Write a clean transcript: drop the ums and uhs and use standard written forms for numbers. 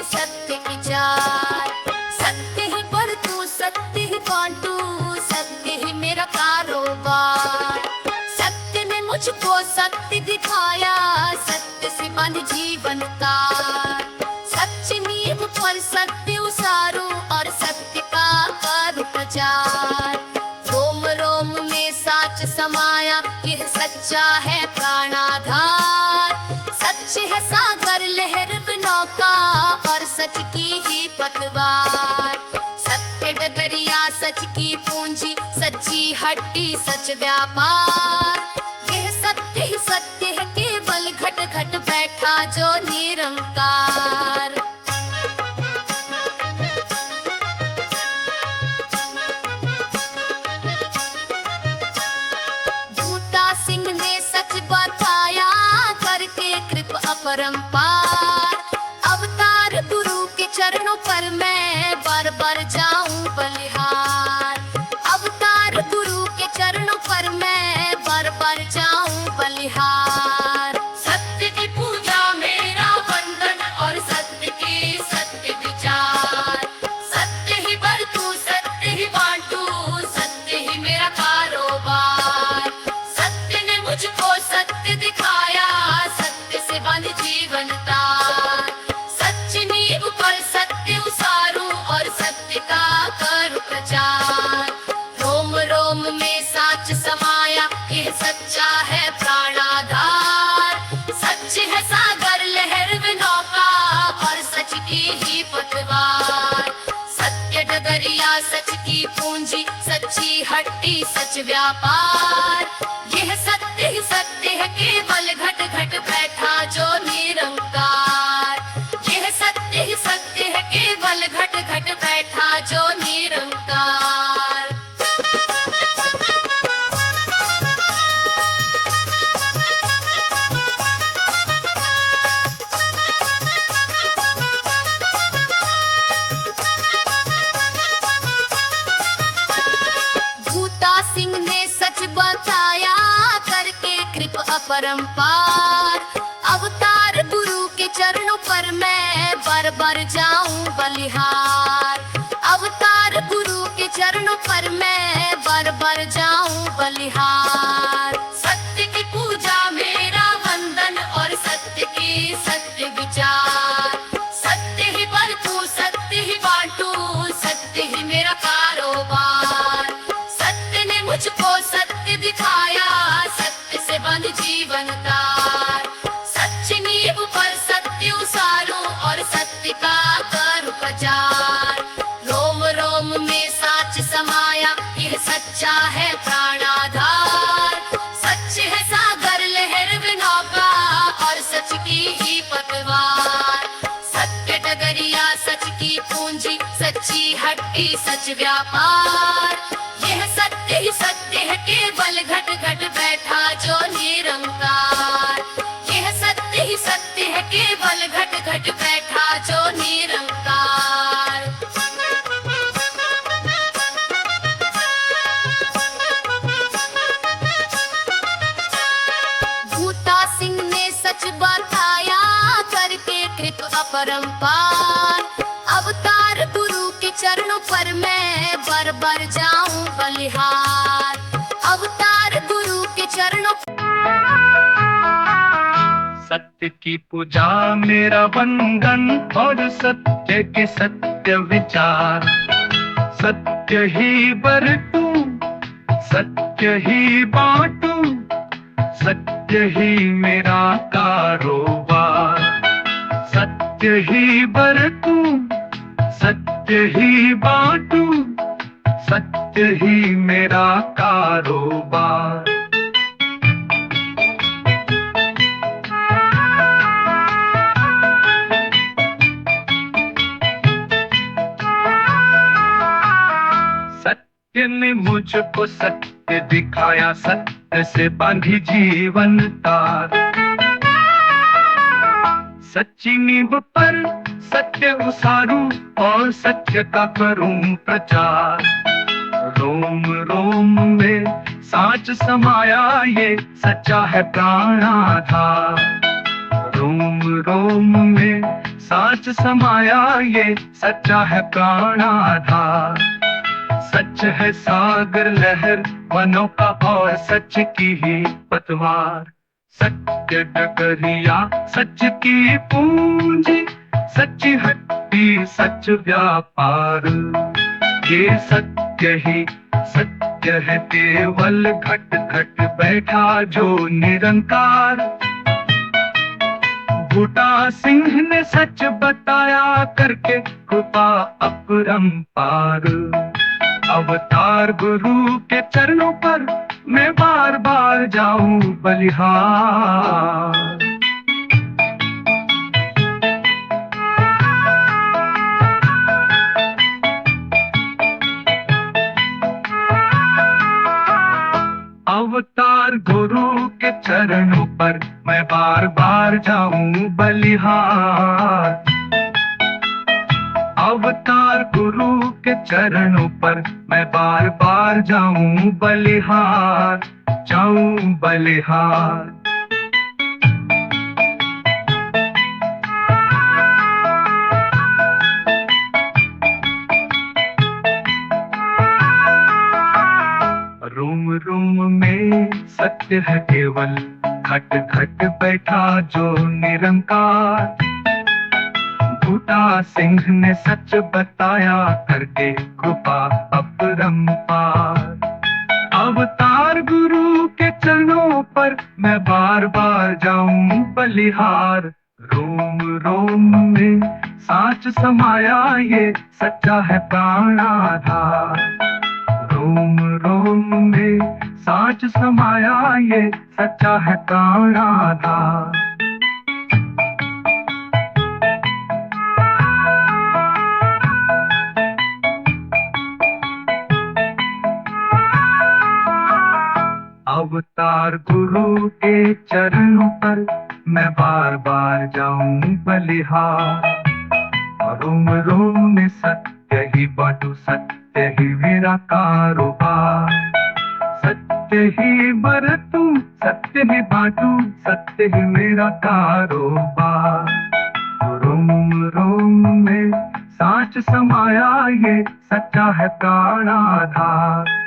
सत्य विचार। सत्य ही बरतूं, सत्य ही बांटूं, सत्य ही मेरा कारोबार। सत्य ने मुझको सत्य दिखाया, सत्य से बंध जीवन का। सच नींव पर सत्य उसारूं और सत्य का करूं प्रचार। रोम रोम में साच समाया, यह सच्चा है प्राणाधार। सच है सागर लहर नौका और सच की ही पतवार। सत्य डगरिया सच की पूंजी, सच्ची हड्डी सच व्यापार। यह सत्य ही सत्य है, केवल घट घट बैठा जो निरंकार। बूटा सिंह ने सच बताया, करके कृप अपरंपार। अवतार गुरु के चरणों पर मैं बार बार जाऊं बलिहार। अवतार गुरु के चरणों पर मैं बार बार जाऊं बलिहार। सत्य की पूजा मेरा वंदन और सत्य की सत्य विचार। सत्य ही बरतूं, सत्य ही बांटूं, सत्य ही मेरा कारोबार। सत्य ने मुझको सत्य दिखाया, सत्य से बंध जीवन तार। सच नींव पर सत्य उसारूं और सत्य का करूं प्रचार। रोम रोम में साच समाया, यह सच्चा है प्राणाधार। सच है सागर लहर नौका और सच की ही पतवार। सत्य डगरिया सच की पूंजी, सच्ची हड्डी सच व्यापार। यह सत्य ही सत्य है, केवल घट घट बैठा जो निरंकार। यह सत्य ही सत्य है, केवल घट घट बैठा जो निरंकार। बूटा सिंह ने सच बताया, करके कृप अपरंपार। अवतार गुरु के चरणों पर मैं बार बार जाऊं बलिहार। अवतार गुरु के चरणों पर मैं बार बार जाऊं बलिहार। सत्य की पूजा मेरा वंदन और सत्य की सत्य विचार। सत्य ही बरतूं, सत्य ही बांटूं, सत्य ही मेरा कारोबार। सत्य ने मुझको सत्य दिखाया, सत्य से बंध जीवन तार। सच नींव पर सत्य उसारूं और सत्य का करूं प्रचार। रोम रोम में साच समाया, यह सच्चा है प्राणाधार। सच है सागर लहर नौका और सच की ही पतवार। सत्य डगरिया सच की पूंजी, सच्ची हड्डी सच व्यापार। यह सत्य ही सत्य है, केवल घट घट बैठा जो निरंकार। यह सत्य ही सत्य है, केवल घट घट बैठा जो निरंकार। बूटा सिंह ने सच बताया, करके कृप अपरंपार। अवतार गुरु के चरणों पर मैं बार बार जाऊं बलिहार। अवतार गुरु के चरणों। सत्य की पूजा मेरा वंदन और सत्य के सत्य विचार। सत्य ही बरतूं, सत्य ही बांटूं, सत्य ही मेरा कारोबार। सत्य ही बरतूं, सत्य ही बांटूं, सत्य ही मेरा कारोबार। सत्य ने मुझको सत्य दिखाया, सत्य से बांधी जीवन तार। सच्ची नींव पर सत्य उसारूं और सत्य का करूं प्रचार। रोम रोम में साच समाया, ये सच्चा है प्राणाधार। रोम रोम में साच समाया ये सच्चा है प्राणाधार। सच है सागर लहर वनों का और सच की ही पतवार। सत्य डगरिया सच की पूंजी, सच्ची हड्डी सच व्यापार। ये सत्य ही सत्य है केवल घट घट बैठा जो निरंकार। बूटा सिंह ने सच बताया करके कृपा अपरंपार। अवतार गुरु के चरणों पर मैं बार बार जाऊं बलिहार। अवतार गुरु के चरणों पर मैं बार बार जाऊं बलिहार। अवतार गुरु के चरणों पर मैं बार बार जाऊं बलिहार, जाऊं बलिहार। रूम रूम में सत्य है केवल, घट घट बैठा जो निरंकार। बूटा सिंह ने सच बताया करके कृपा अपरंपार। अवतार गुरु के चरणों पर मैं बार बार जाऊं बलिहार। रोम रोम में साच समाया ये सच्चा है प्राणाधार। रोम रोम में साच समाया ये सच्चा है प्राणाधार। अवतार गुरु के चरणों पर मैं बार बार जाऊं बलिहार। रोम रोम में सत्य ही बांटू, सत्य ही मेरा कारोबार। सत्य ही बरतूं, सत्य ही बांटू, सत्य ही मेरा कारोबार। रोम रोम में साच समाया ये सच्चा है प्राणाधार।